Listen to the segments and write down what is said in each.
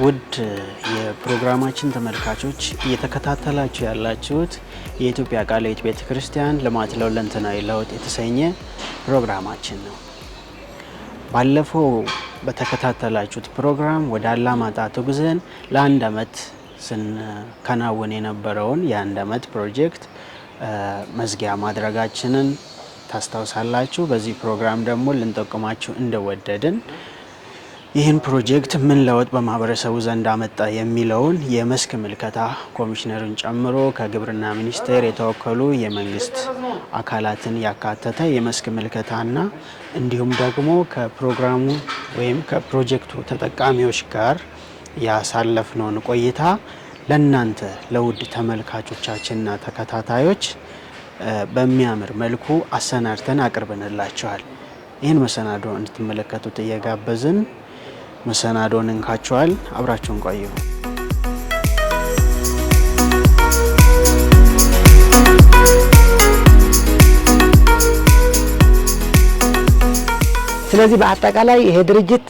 ውድ የፕሮግራማችን ተመልካቾች እየተከታተላችሁ ያላችሁት የኢትዮጵያ ቃለ ሕይወት ቤተክርስቲያን ልማት ለሁለንተናዊ ለውጥ የተሰኘ ፕሮግራማችን ነው። ባለፈው በተከታተላችሁት ፕሮግራም ወደ አላማጣ ተጉዘን ለአንድ አመት ስንከናወን የነበረውን የአንድ አመት ፕሮጀክት መዝጊያ ማድረጋችንን ታስታውሳላችሁ። በዚህ ፕሮግራም ደግሞ ልንጠቁማችሁ እንደወደድን ይህን ፕሮጀክት ምን ለውጥ በማህበረሰቡ ዘንድ አመጣ የሚለውን የመስክ ምልከታ ኮሚሽነርን ጨምሮ ከግብርና ሚኒስቴር የተወከሉ የመንግስት አካላትን ያካተተ የመስክ ምልከታና እንዲሁም ደግሞ ከፕሮግራሙ ወይም ከፕሮጀክቱ ተጠቃሚዎች ጋር ያሳለፍነውን ቆይታ ለእናንተ ለውድ ተመልካቾቻችንና ተከታታዮች በሚያምር መልኩ አሰናድተን አቅርበንላችኋል። ይህን መሰናዶ እንድትመለከቱት እየጋበዝን መሰናዶን እንካችኋል። አብራችሁን ቆዩ። ስለዚህ በአጠቃላይ ይሄ ድርጅት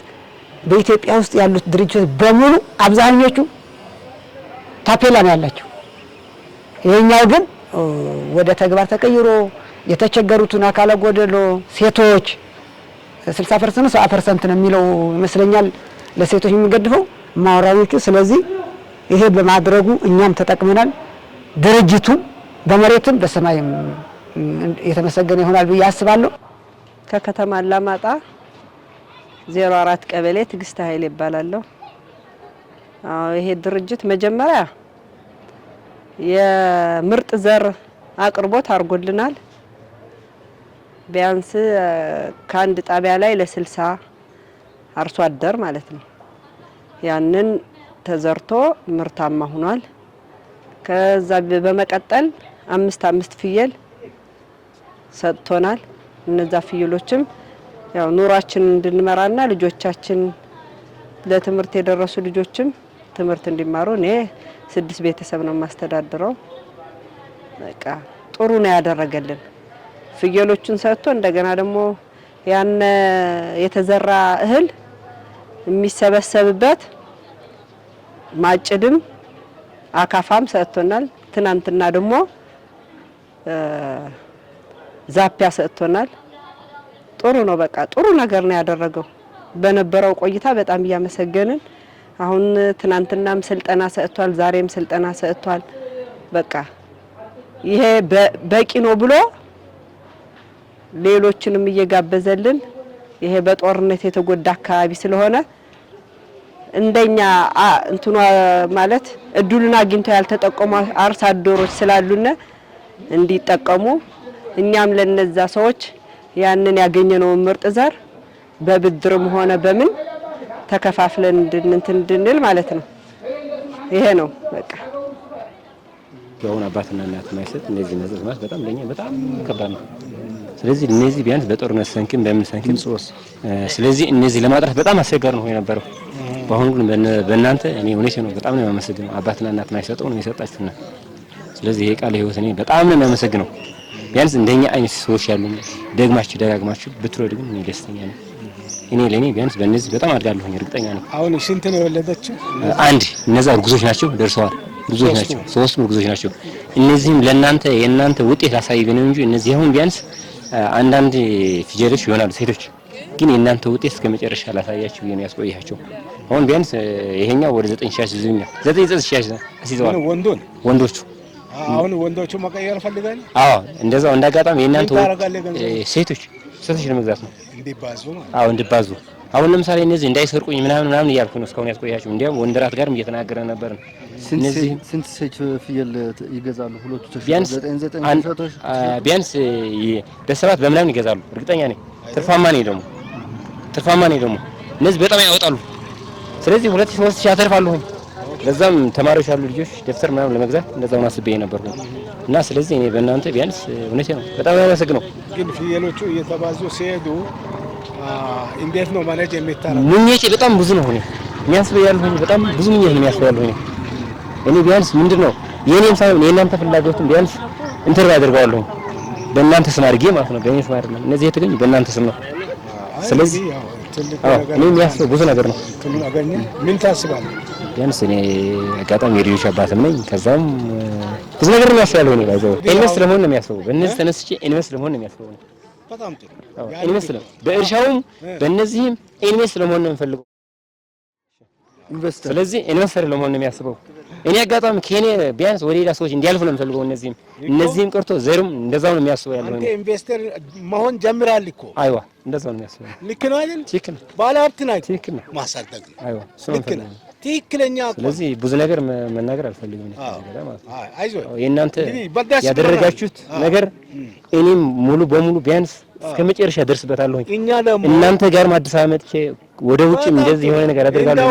በኢትዮጵያ ውስጥ ያሉት ድርጅቶች በሙሉ አብዛኞቹ ታፔላ ነው ያላቸው። ይሄኛው ግን ወደ ተግባር ተቀይሮ የተቸገሩትን አካለ ጎደሎ ሴቶች 60% 70% ነው የሚለው ይመስለኛል ለሴቶች የሚገድፈው ማወራጆቹ። ስለዚህ ይሄ በማድረጉ እኛም ተጠቅመናል። ድርጅቱ በመሬትም በሰማይም የተመሰገነ ይሆናል ብዬ አስባለሁ። ከከተማ አላማጣ 04 ቀበሌ ትግስት ኃይል ይባላለሁ። ይሄ ድርጅት መጀመሪያ የምርጥ ዘር አቅርቦት አድርጎልናል። ቢያንስ ከአንድ ጣቢያ ላይ ለ60 አርሶ አደር ማለት ነው ያንን ተዘርቶ ምርታማ ሆኗል። ከዛ በመቀጠል 5 ፍየል ሰጥቶናል። እነዛ ፍየሎችም ያው ኑራችን እንድንመራና ልጆቻችን ለትምህርት የደረሱ ልጆችም ትምህርት እንዲማሩ እኔ 6 ቤተሰብ ነው ማስተዳድረው። በቃ ጥሩ ነው ያደረገልን። ፍየሎቹን ሰጥቶ እንደገና ደግሞ ያን የተዘራ እህል የሚሰበሰብበት ማጭድም አካፋም ሰጥቶናል። ትናንትና ደግሞ ዛፒያ ሰጥቶናል። ጥሩ ነው። በቃ ጥሩ ነገር ነው ያደረገው። በነበረው ቆይታ በጣም እያመሰገንን አሁን ትናንትናም ስልጠና ሰጥቷል፣ ዛሬም ስልጠና ሰጥቷል። በቃ ይሄ በቂ ነው ብሎ ሌሎችንም እየጋበዘልን ይሄ በጦርነት የተጎዳ አካባቢ ስለሆነ እንደኛ እንትኗ ማለት እድሉን አግኝተው ያልተጠቀሙ አርሶ አደሮች ስላሉና እንዲጠቀሙ እኛም ለነዛ ሰዎች ያንን ያገኘነው ምርጥ ዘር በብድርም ሆነ በምን ተከፋፍለን እንድንል ማለት ነው። ይሄ ነው በቃ ያው አባትና እናት ማይሰጥ እንደዚህ ነገር ማለት በጣም ለኛ በጣም ከባድ ነው። ስለዚህ እነዚህ ቢያንስ በጦርነት ሰንክም በምን ሰንክም ስለዚህ እነዚህ ለማጥራት በጣም አስቸጋሪ ነው የነበረው። በአሁኑ ግን በእናንተ እኔ እውነቴ ነው በጣም ነው የማመሰግነው። አባትና እናት ማይሰጠው ነው የሰጣችሁና ስለዚህ ይሄ ቃለ ሕይወት እኔ በጣም ነው የማመሰግነው። ቢያንስ እንደኛ አይነት ሰዎች ያሉ ደጋግማችሁ ብትረዱ ግን እኔ ደስተኛ ነኝ። እኔ ለኔ ቢያንስ በእነዚህ በጣም አድጋለሁ እርግጠኛ ነኝ። አሁን ስንት ነው የወለደችው? አንድ እነዛ እርጉዞች ናቸው ደርሰዋል። እርጉዞች ናቸው፣ 3 እርጉዞች ናቸው። እነዚህም ለእናንተ የእናንተ ውጤት ላሳይብ ነው እንጂ እነዚህ አሁን ቢያንስ አንዳንድ ፍየሎች ይሆናሉ ሴቶች፣ ግን የእናንተ ውጤት እስከመጨረሻ ላሳያችሁ ነው ያስቆያቸው። አሁን ቢያንስ ይሄኛው ወደ 9000 ይዘኛል። 9000 አስይዘዋል ወንዶቹ። አሁን ወንዶቹ መቀየር ፈልጋል። አዎ እንደዛው እንዳጋጣሚ የእናንተ ሴቶች ለመግዛት ነው እንዲባዙ ማለት። አዎ እንዲባዙ። አሁን ለምሳሌ እነዚህ እንዳይሰርቁኝ ምናምን እያልኩ ነው እስካሁን ያስቆያቸው። እንዲያውም ወንደራት ጋርም እየተናገረ ነበር። እነዚህ ስንት ሴት ፍየል ይገዛሉ? ሁለቱ ቢያንስ በሰባት በምናምን ይገዛሉ እርግጠኛ ነኝ። ትርፋማ ነኝ ደግሞ እነዚህ በጣም ያወጣሉ። ስለዚህ 2-3 ያተርፋሉ። ለዛም ተማሪዎች ያሉ ልጆች ደፍተር ምናምን ለመግዛት እንደዛው አስቤ ነበርኩ እና ስለዚህ እኔ በእናንተ ቢያንስ እውነቴ ነው በጣም ያመሰግነው። ግን ፍየሎቹ እየተባዙ ሲሄዱ እንዴት ነው ማኔጅ የሚታረው? ምኞቴ በጣም ብዙ ነው። የሚያስበው ያለሁኝ በጣም ብዙ ምኞት ነው የሚያስበው ያለሁኝ። እኔ ቢያንስ ምንድነው የኔም ሳይሆን የእናንተ ፍላጎትም ቢያንስ እንትን ያደርጋለሁ በእናንተ ስም አድርጌ ማለት ነው። በእኔ ስም አይደለም። እነዚህ የተገኙ በእናንተ ስም ነው። ስለዚህ ትልቅ አዎ ነገር እኔ የሚያስበው ብዙ ነገር ነው። ትልቅ አገኘ ምን ታስባለህ? ቢያንስ እኔ አጋጣሚ የልጆች አባትም ነኝ። ከዛም ብዙ ነገር ነው የሚያስበው ነው ባይዘው ኢንቨስት ለመሆን ነው የሚያስበው። በእነዚህ ተነስቼ ኢንቨስት ለመሆን ነው የሚያስበው። በጣም ጥሩ ኢንቨስት ለመሆን በእርሻውም በእነዚህም ኢንቨስት ለመሆን ነው የምፈልገው። ኢንቨስተር ስለዚህ ኢንቨስተር ለመሆን ነው የሚያስበው። እኔ አጋጣሚ ከኔ ቢያንስ ወደ ሌላ ሰዎች እንዲያልፉ ነው የምፈልገው። እነዚህም ቀርቶ ዘሩም እንደዛው ነው የሚያስበው ያለው። አንተ ኢንቨስተር መሆን ጀምራል እኮ። አይዋ እንደዛው ነው የሚያስበው። ልክ ነው አይደል? ትክክል ነው። ባለ ሀብት ነህ። ትክክል ነው። ማሳደግ ነው። አይዋ እሱ ነው ልክ ነው። የምፈልገው። ትክክለኛ እኮ። ስለዚህ ብዙ ነገር መናገር አልፈልግም ነው ማለት ነው። አይዞህ የእናንተ እንግዲህ በዳስ ያደረጋችሁት ነገር እኔም ሙሉ በሙሉ ቢያንስ እስከ መጨረሻ ደርስበታለሁ። እኛ ደግሞ እናንተ ጋር አዲስ አበባ መጥቼ ወደ ውጭም እንደዚህ የሆነ ነገር አደርጋለሁ።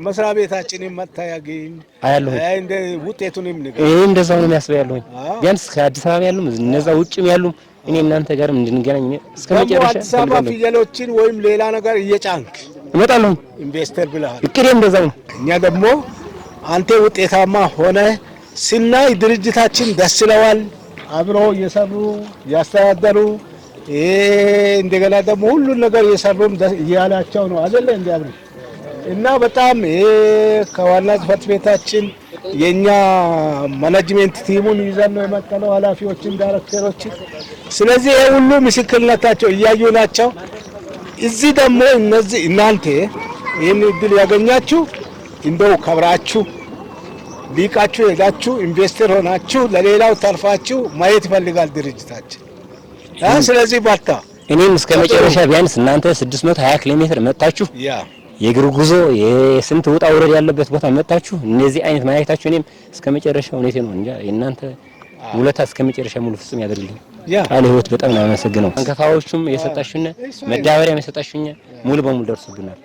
መስሪያ ቤታችንን መታያገኝ አያለሁ እንደ ውጤቱንም ነገር ይሄ እንደዛው ነው የሚያስበው ያለሁኝ። ቢያንስ ከአዲስ አበባ ያሉም እነዛ ውጭም ያሉም እኔ እናንተ ጋርም እንድንገናኝ እስከ መጨረሻ አዲስ አበባ ፍየሎችን ወይም ሌላ ነገር እየጫንክ እመጣለሁ። ኢንቨስተር ብለሃል። እቅዴም እንደዛው ነው። እኛ ደግሞ አንተ ውጤታማ ሆነ ስናይ ድርጅታችን ደስ ይለዋል። አብሮ እየሰሩ ያስተዳደሩ እንደገና ደግሞ ሁሉን ነገር እየሰሩም እያላቸው ነው አይደለ እንዲያብሩ እና በጣም ከዋና ጽሕፈት ቤታችን የኛ ማኔጅመንት ቲሙን ይዘን ነው የመጣነው፣ ኃላፊዎችን፣ ዳይሬክተሮችን። ስለዚህ ይሄ ሁሉ ምስክርነታቸው እያዩ ናቸው። እዚህ ደግሞ እነዚህ እናንተ ይህን እድል ያገኛችሁ እንደው ከብራችሁ ሊቃችሁ ሄዳችሁ ኢንቨስተር ሆናችሁ ለሌላው ተርፋችሁ ማየት ይፈልጋል ድርጅታችን። ስለዚህ ባታ እኔም እስከ መጨረሻ ቢያንስ እናንተ 620 ኪሎ ሜትር መጣችሁ የእግር ጉዞ የስንት ውጣ ውረድ ያለበት ቦታ መጣችሁ እነዚህ አይነት ማየታችሁ እኔም እስከ መጨረሻ እውነቴ ነው እንጃ የእናንተ ውለታ እስከ መጨረሻ ሙሉ ፍጹም ያደርግልኝ። ቃለ ሕይወት በጣም ነው አመሰግነው። አንከፋዎቹም የሰጣችሁና መዳበሪያም የሰጣችሁኝ ሙሉ በሙሉ ደርሶብናል።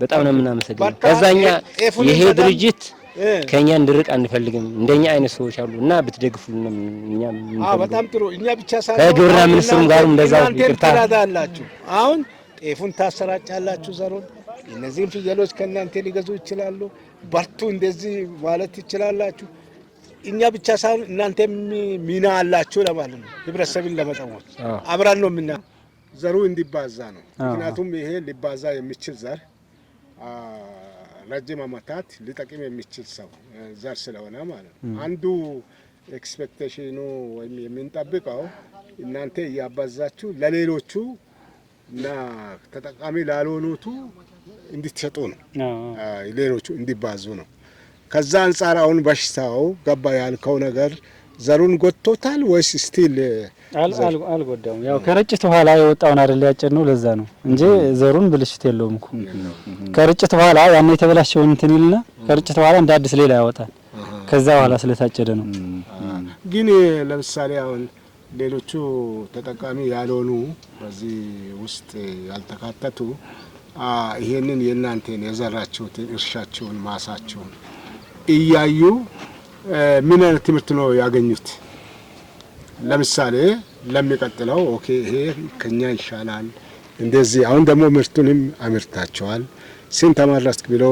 በጣም ነው የምናመሰግነው። ከዛኛ ይሄ ድርጅት ከኛ እንድርቅ አንፈልግም። እንደኛ አይነት ሰዎች አሉና ብትደግፉልን እኛ በጣም ጥሩ። እኛ ብቻ ሳይሆን ከግብርና ሚኒስትሩም ጋር እንደዛው ይቅርታ ትረዳላችሁ። አሁን ጤፉን ታሰራጫላችሁ፣ ዘሩን እነዚህን ፍየሎች ከእናንተ ሊገዙ ይችላሉ። በርቱ እንደዚህ ማለት ትችላላችሁ። እኛ ብቻ ሳይሆን እናንተ ሚና አላችሁ ለማለት ነው። ህብረተሰብን ለመጠወቅ አብራን ነው ምና ዘሩ እንዲባዛ ነው። ምክንያቱም ይሄ ሊባዛ የሚችል ዘር ረጅም ዓመታት ሊጠቅም የሚችል ሰው ዘር ስለሆነ ማለት ነው። አንዱ ኤክስፔክቴሽኑ ወይም የምንጠብቀው እናንተ እያባዛችሁ ለሌሎቹ እና ተጠቃሚ ላልሆኑቱ እንድትሸጡ ነው፣ ሌሎቹ እንዲባዙ ነው። ከዛ አንጻር አሁን በሽታው ገባ ያልከው ነገር ዘሩን ጎድቶታል ወይስ ስቲል አልጎዳውም? ያው ከርጭት በኋላ የወጣውን አይደል ያጨድነው፣ ለዛ ነው እንጂ ዘሩን ብልሽት የለውም እኮ። ከርጭት በኋላ ያን የተበላሸውን እንትን ይልና ከርጭት በኋላ እንደ አዲስ ሌላ ያወጣል። ከዛ በኋላ ስለታጨደ ነው። ግን ለምሳሌ አሁን ሌሎቹ ተጠቃሚ ያልሆኑ በዚህ ውስጥ ያልተካተቱ ይሄንን የእናንተን የዘራችሁትን እርሻችሁን ማሳችሁን እያዩ ምን አይነት ትምህርት ነው ያገኙት? ለምሳሌ ለሚቀጥለው ኦኬ ይሄ ከኛ ይሻላል እንደዚህ አሁን ደግሞ ምርቱንም አምርታቸዋል ስንት ተመረስክ ብሎ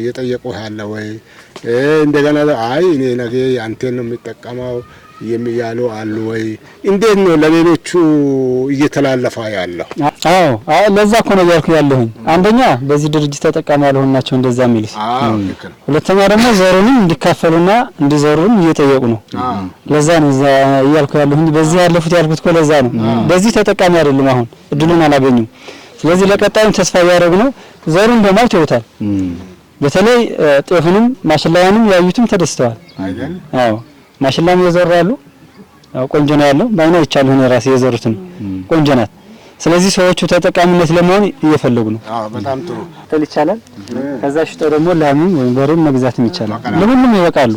የጠየቁ ያለ ወይ እንደገና አይ እኔ ነገ አንተን ነው የሚጠቀመው የሚያሉ አሉ ወይ? እንዴት ነው ለሌሎቹ እየተላለፈ ያለው? አዎ ለዛ እኮ ነው ያልኩ ያለሁኝ። አንደኛ በዚህ ድርጅት ተጠቃሚ ያልሆኑ ናቸው እንደዛ የሚሉት። ሁለተኛ ደግሞ ዘሩንም እንዲካፈሉና እንዲዘሩም እየጠየቁ ነው። ለዛ ነው እዛ ያልኩ ያለሁኝ። በዚህ ያለፉት ያልኩት እኮ ለዛ ነው። በዚህ ተጠቃሚ አይደሉም፣ አሁን እድሉን አላገኙም። ስለዚህ ለቀጣዩም ተስፋ እያደረጉ ነው። ዘሩን ደግሞ አይተውታል። በተለይ ጤፉንም ማሽላውንም ያዩትም ተደስተዋል አይደል? አዎ ማሽላም የዘራሉ ቆንጆ ነው ያለው። ባይና ይቻላል ነው ራስ የዘሩትን ቆንጆ ናት። ስለዚህ ሰዎቹ ተጠቃሚነት ለመሆን እየፈለጉ ነው። በጣም ጥሩ ተል ይቻላል። ከዛ ሽጦ ደግሞ ላምም ወይም በሬም መግዛትም ይቻላል። ለሁሉም ይበቃሉ።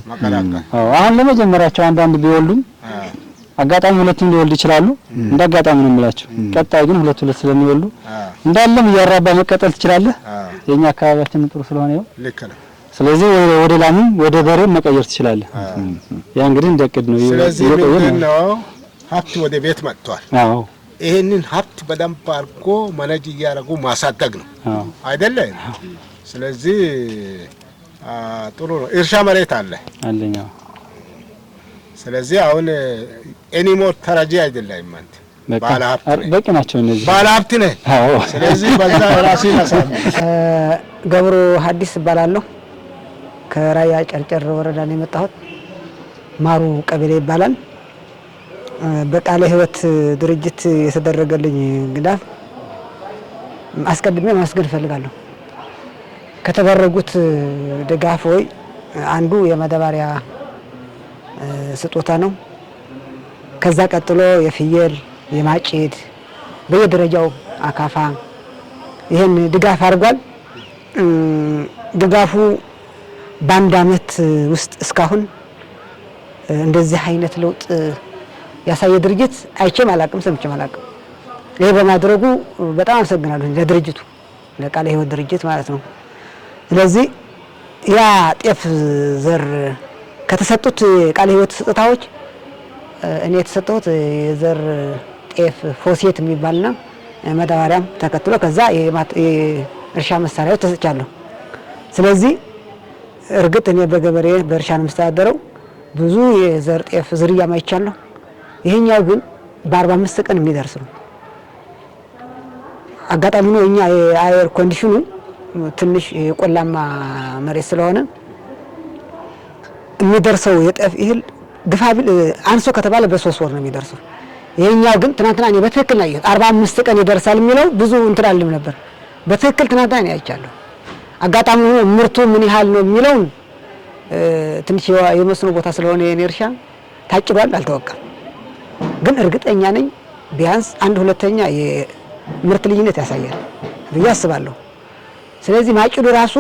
አሁን ለመጀመሪያቸው አንዳንድ ቢወልዱም አጋጣሚ ሁለቱም ሊወልዱ ይችላሉ። እንደ አጋጣሚ ነው የምላቸው። ቀጣይ ግን ሁለት ስለሚወልዱ እንዳለም እያራባ መቀጠል ትችላለህ። የኛ አካባቢያችን ጥሩ ስለሆነ ነው። ልክ ነው። ስለዚህ ወደ ላምም ወደ በሬም መቀየር ትችላለህ። ያ እንግዲህ እንደቅድ ነው። ስለዚህ ምንድነው ሀብት ወደ ቤት መጥቷል። አዎ ይሄንን ሀብት በደንብ አድርጎ ማኔጅ እያደረጉ ማሳደግ ነው አይደለ? ስለዚህ ጥሩ ነው። እርሻ መሬት አለ አለኛ። ስለዚህ አሁን ኤኒሞር ተራጂ አይደለም አንተ በቂ ናቸው እነዚህ። ባለሀብት ነህ። አዎ። ስለዚህ በዛ ራስህን አሳምን። ገብሩ ሐዲስ እባላለሁ። ከራያ ጨርጨር ወረዳ ነው የመጣሁት። ማሩ ቀበሌ ይባላል። በቃለ ሕይወት ድርጅት የተደረገልኝ ግዳፍ አስቀድሜ ማመስገን እፈልጋለሁ። ከተደረጉት ድጋፎች አንዱ የመዳበሪያ ስጦታ ነው። ከዛ ቀጥሎ የፍየል የማጭድ በየደረጃው አካፋ ይሄን ድጋፍ አድርጓል። ድጋፉ በአንድ አመት ውስጥ እስካሁን እንደዚህ አይነት ለውጥ ያሳየ ድርጅት አይቼም አላቅም፣ ሰምቼም አላቅም። ይሄ በማድረጉ በጣም አመሰግናለሁ ለድርጅቱ፣ ለቃለ ሕይወት ድርጅት ማለት ነው። ስለዚህ ያ ጤፍ ዘር ከተሰጡት ቃለ ሕይወት ስጦታዎች እኔ የተሰጠሁት የዘር ጤፍ ፎሴት የሚባልና መዳበሪያም ተከትሎ ከዛ የእርሻ መሳሪያዎች ተሰጥቻለሁ። ስለዚህ እርግጥ እኔ በገበሬ በእርሻ ነው የምስተዳደረው። ብዙ የዘር ጤፍ ዝርያ ማይቻለሁ። ይሄኛው ግን በ45 ቀን የሚደርስ ነው። አጋጣሚ ነው እኛ የአየር ኮንዲሽኑ ትንሽ የቆላማ መሬት ስለሆነ የሚደርሰው የጤፍ እህል ግፋቢል አንሶ ከተባለ በ3 ወር ነው የሚደርሰው። ይሄኛው ግን ትናንትና እኔ በትክክል ነው 45 ቀን ይደርሳል የሚለው ብዙ እንትን አልልም ነበር። በትክክል ትናንትና እኔ አይቻለሁ። አጋጣሚ ነው ምርቱ ምን ያህል ነው የሚለውን ትንሽ የመስኖ ቦታ ስለሆነ የኔ እርሻ ታጭዷል፣ አልተወቃም። ግን እርግጠኛ ነኝ ቢያንስ 1/2 የምርት ልዩነት ያሳያል ብዬ አስባለሁ። ስለዚህ ማጭዱ ራሱ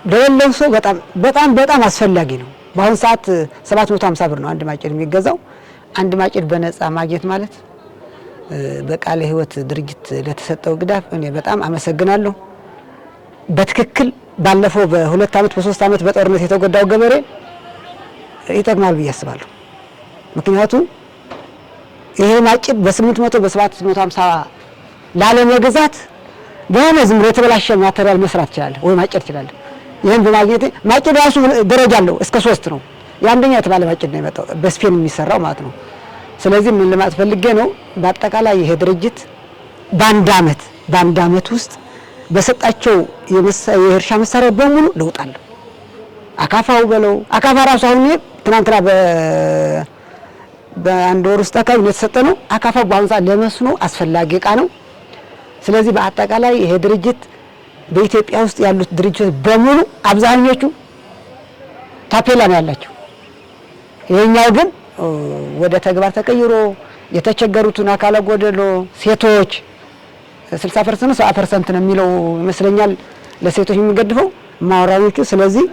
ለሌለው ሰው በጣም አስፈላጊ ነው። በአሁን ሰዓት 750 ብር ነው አንድ ማጭድ የሚገዛው። አንድ ማጭድ በነፃ ማግኘት ማለት በቃለ ሕይወት ድርጅት ለተሰጠው ግዳፍ እኔ በጣም አመሰግናለሁ። በትክክል ባለፈው በ2 አመት በ3 አመት በጦርነት የተጎዳው ገበሬ ይጠቅማል ብዬ አስባለሁ። ምክንያቱም ይሄ ማጭድ በ800 በ750 ላለመግዛት በሆነ ዝም ብሎ የተበላሸ ማቴሪያል መስራት ይችላል ወይ ማጭድ ይችላል። ይሄን በማግኘት ማጭድ ራሱ ደረጃ አለው እስከ 3 ነው። የአንደኛ የተባለ ማጭድ ነው የመጣው በስፔን የሚሰራው ማለት ነው። ስለዚህ ምን ለማለት ፈልጌ ነው፣ በአጠቃላይ ይሄ ድርጅት በአንድ አመት ውስጥ በሰጣቸው የእርሻ መሳሪያ በሙሉ ለውጥ አለው። አካፋው በለው አካፋ ራሱ አሁን ትናንትና በአንድ ወር ውስጥ አካባቢ ነው የተሰጠ ነው። አካፋው በአሁኑ ሰዓት ለመስኖ አስፈላጊ እቃ ነው። ስለዚህ በአጠቃላይ ይሄ ድርጅት በኢትዮጵያ ውስጥ ያሉት ድርጅቶች በሙሉ አብዛኞቹ ታፔላ ነው ያላቸው። ይሄኛው ግን ወደ ተግባር ተቀይሮ የተቸገሩትን አካለ ጎደሎ ሴቶች 60% ነው 70% ነው የሚለው ይመስለኛል ለሴቶች የሚገድፈው ማወራኞቹ። ስለዚህ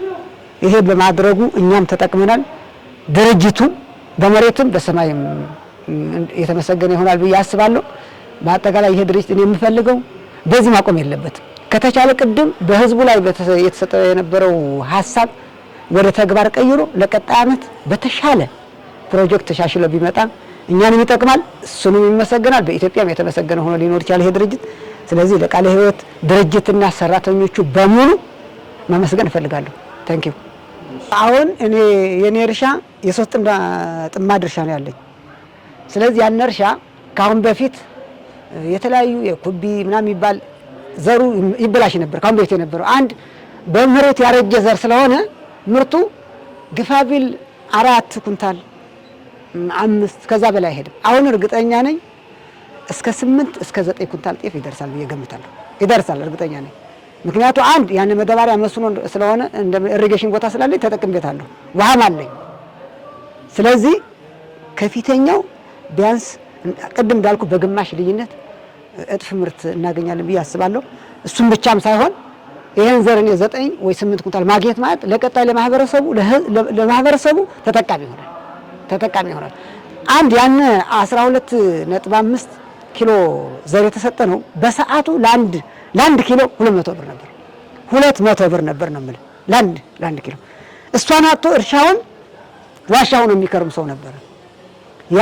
ይሄ በማድረጉ እኛም ተጠቅመናል። ድርጅቱ በመሬትም በሰማይም የተመሰገነ ይሆናል ብዬ አስባለሁ። በአጠቃላይ ይሄ ድርጅት እኔ የምፈልገው በዚህ ማቆም የለበትም። ከተቻለ ቅድም በህዝቡ ላይ የተሰጠ የነበረው ሀሳብ ወደ ተግባር ቀይሮ ለቀጣይ አመት በተሻለ ፕሮጀክት ተሻሽሎ ቢመጣ እኛንም ይጠቅማል፣ እሱንም ይመሰገናል። በኢትዮጵያም የተመሰገነ ሆኖ ሊኖር ይችላል ይሄ ድርጅት። ስለዚህ ለቃለ ሕይወት ድርጅትና ሰራተኞቹ በሙሉ ማመስገን እፈልጋለሁ። ታንኪዩ። አሁን የኔ እርሻ የ3 ጥማድ እርሻ ነው ያለኝ። ስለዚህ ያን እርሻ ካሁን በፊት የተለያዩ የኩቢ ምናምን የሚባል ዘሩ ይበላሽ ነበር። ካሁን በፊት የነበረው አንድ በመሬት ያረጀ ዘር ስለሆነ ምርቱ ግፋቢል 4 ኩንታል 5 ከዛ በላይ አይሄድም። አሁን እርግጠኛ ነኝ እስከ 8 እስከ 9 ኩንታል ጤፍ ይደርሳል ብዬ ገምታለሁ። ይደርሳል እርግጠኛ ነኝ። ምክንያቱም አንድ ያን መዳበሪያ መስኖ ስለሆነ እንደ ኢሪጌሽን ቦታ ስላለኝ ተጠቅሜበታለሁ፣ ውሃም አለኝ። ስለዚህ ከፊተኛው ቢያንስ ቅድም እንዳልኩ በግማሽ ልዩነት እጥፍ ምርት እናገኛለን ብዬ አስባለሁ። እሱም ብቻም ሳይሆን ይሄን ዘር እኔ 9 ወይ 8 ኩንታል ማግኘት ማለት ለቀጣይ ለማህበረሰቡ ተጠቃሚ ይሆናል። አንድ ያን 12.5 ኪሎ ዘር የተሰጠ ነው። በሰዓቱ ለአንድ ኪሎ 200 ብር ነበር። 200 ብር ነበር ነው የምልህ ለአንድ ኪሎ። እሷን አጥቶ እርሻውን ዋሻውን የሚከርም ሰው ነበር። ያ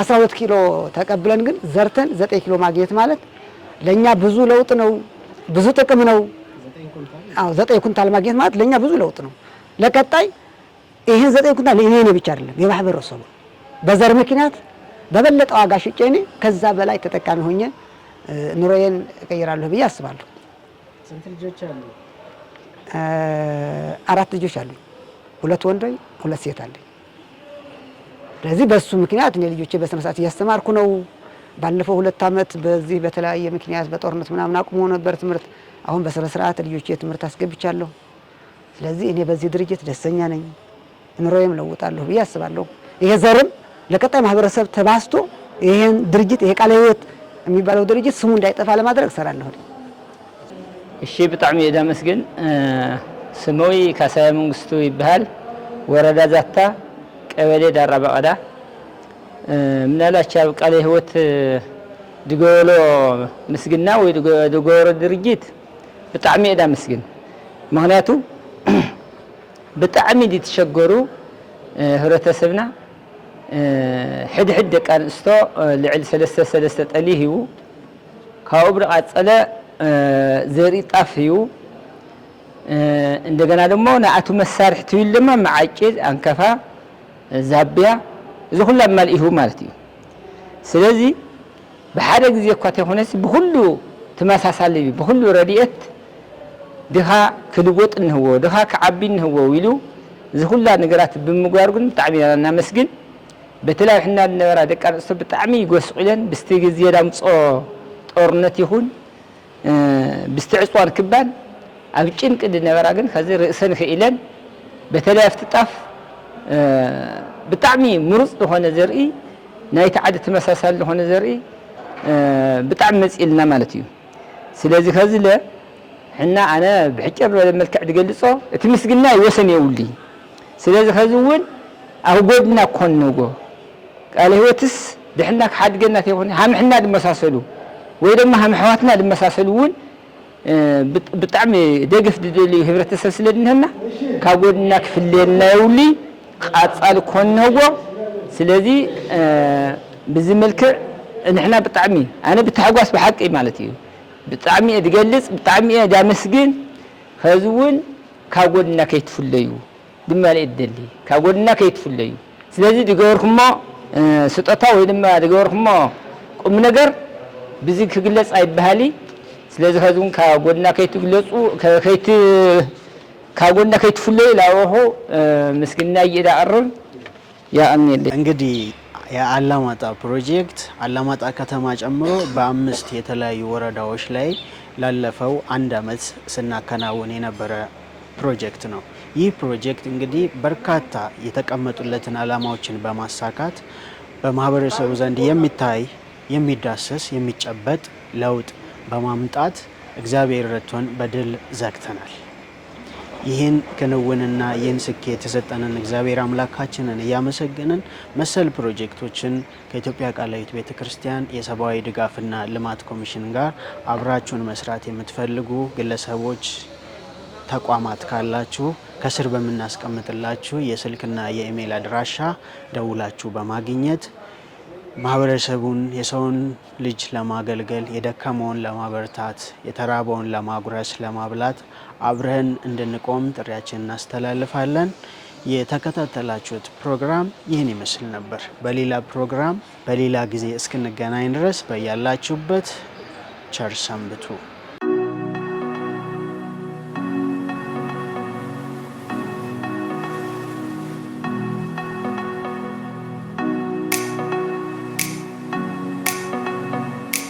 12 ኪሎ ተቀብለን ግን ዘርተን 9 ኪሎ ማግኘት ማለት ለኛ ብዙ ለውጥ ነው፣ ብዙ ጥቅም ነው። 9 ኩንታል ማግኘት ማለት ለኛ ብዙ ለውጥ ነው። ለቀጣይ ይሄን 9 ኩንታል እኔ ብቻ አይደለም የማህበረሰቡ በዘር ምክንያት በበለጠ ዋጋ ሽጬ እኔ ከዛ በላይ ተጠቃሚ ሆኜ ኑሮዬን እቀይራለሁ ብዬ አስባለሁ። ስንት ልጆች አሉ? 4 ልጆች አሉኝ። 2 ወንድ 2 ሴት አለኝ። ስለዚህ በሱ ምክንያት እኔ ልጆቼ በስነ ስርዓት እያስተማርኩ ነው። ባለፈው 2 ዓመት በዚህ በተለያየ ምክንያት በጦርነት ምናምን አቁሞ ነበር ትምህርት። አሁን በስነ ስርዓት ልጆቼ ትምህርት አስገብቻለሁ። ስለዚህ እኔ በዚህ ድርጅት ደስተኛ ነኝ። ኑሮዬም ለውጣለሁ ብዬ አስባለሁ። ይሄ ዘርም ለቀጣይ ማህበረሰብ ተባስቶ ይሄን ድርጅት ይሄ ቃለ ሕይወት የሚባለው ድርጅት ስሙ እንዳይጠፋ ለማድረግ እሰራለሁ። እሺ ብጣዕሚ እየ ዳመስግን። ስሞይ ካሳየ መንግስቱ ይበሃል። ወረዳ ዛታ ቀበሌ ዳራ በቀዳ ምናላችሁ ቃለ ሕይወት ድጎሎ ምስግና ወይ ድጎሮ ድርጅት ብጣዕሚ እየ ዳመስግን። ምክንያቱ ብጣዕሚ ditሸገሩ ህብረተሰብና ሕድ ደቂ ኣንስቶ ልዕሊ 3 ጠሊ ሂቡ ካብኡ ብዝቐፀለ ዘርኢ ጣፍ ሂቡ እንደገና ደግሞ ንኣቱ መሳርሒ ትብል ድማ መዓጭድ ኣንከፋ ዛብያ እዚ ኩሉ ኣማሊኡ ማለት እዩ። ስለዚ ብሓደ ግዜ እኳ ተይኮነስ ብኩሉ ተመሳሳሊ ብኩሉ ረድኤት ድኻ ክልወጥ እንህዎ ድኻ ክዓቢ እንህዎ ኢሉ እዚ ኩላ ነገራት ብምግባር ግን ብጣዕሚ እናመስግን። በተለይ ሕና ዝነበራ ደቂ ኣንስትዮ ብጣዕሚ ይጎስቁለን ብስቲ ግዜ ዳምፆ ጦርነት ይኹን ብስቲ ዕፅዋን ክባን ኣብ ጭንቂ ዝነበራ ግን ከዚ ርእሰን ክኢለን በተለይ ኣብቲ ጣፍ ብጣዕሚ ምሩፅ ዝኾነ ዘርኢ ናይቲ ዓዲ ተመሳሳሊ ዝኾነ ዘርኢ ብጣዕሚ መፂልና ማለት እዩ። ስለዚ ከዚ ለ ሕና ኣነ ብሕጨር መልክዕ ዝገልፆ እቲ ምስግና ይወሰን የብሉ። ስለዚ ከዚ እውን ኣብ ጎድና ኮንጎ ቃለ ሕይወትስ ድሕና ክሓድገና ተይኮነ ሃምሕና ዝመሳሰሉ ወይ ድማ ሃምሕዋትና ዝመሳሰሉ እውን ብጣዕሚ ደገፍ ዝደልዩ ሕብረተሰብ ስለ ዝንህና ካብ ጎድና ክፍለየና የብሉ ቃፃሊ ኮንጎ። ስለዚ ብዚ መልክዕ ንሕና ብጣዕሚ ኣነ ብተሓጓስ ብሓቂ ማለት እዩ ብጣዕሚ እየ ዝገልፅ ብጣዕሚ እየ ዳመስግን። ከዚ እውን ካብ ጎድና ከይትፍለዩ ድማ እየ ዝደሊ ካብ ጎድና ከይትፍለዩ። ስለዚ ዝገበርኩሞ ስጦታ ወይ ድማ ዝገበርኩሞ ቁም ነገር ብዚ ክግለፅ ኣይበሃሊ። ስለዚ ከዚ እውን ካብ ጎድና ከይትግለፁ ካብ ጎድና ከይትፍለዩ ላብኹ ምስግና እየ ዳቀርብ ያእምነለይ። እንግዲህ የአላማጣ ፕሮጀክት አላማጣ ከተማ ጨምሮ በ5 የተለያዩ ወረዳዎች ላይ ላለፈው 1 ዓመት ስናከናውን የነበረ ፕሮጀክት ነው። ይህ ፕሮጀክት እንግዲህ በርካታ የተቀመጡለትን አላማዎችን በማሳካት በማህበረሰቡ ዘንድ የሚታይ የሚዳሰስ የሚጨበጥ ለውጥ በማምጣት እግዚአብሔር ረድቶን በድል ዘግተናል። ይህን ክንውንና ይህን ስኬት የሰጠንን እግዚአብሔር አምላካችንን እያመሰገንን መሰል ፕሮጀክቶችን ከኢትዮጵያ ቃለ ሕይወት ቤተክርስቲያን የሰብአዊ ድጋፍና ልማት ኮሚሽን ጋር አብራችሁን መስራት የምትፈልጉ ግለሰቦች፣ ተቋማት ካላችሁ ከስር በምናስቀምጥላችሁ የስልክና የኢሜል አድራሻ ደውላችሁ በማግኘት ማህበረሰቡን የሰውን ልጅ ለማገልገል የደከመውን ለማበርታት የተራበውን ለማጉረስ ለማብላት አብረን እንድንቆም ጥሪያችንን እናስተላልፋለን። የተከታተላችሁት ፕሮግራም ይህን ይመስል ነበር። በሌላ ፕሮግራም በሌላ ጊዜ እስክንገናኝ ድረስ በያላችሁበት ቸር ሰንብቱ።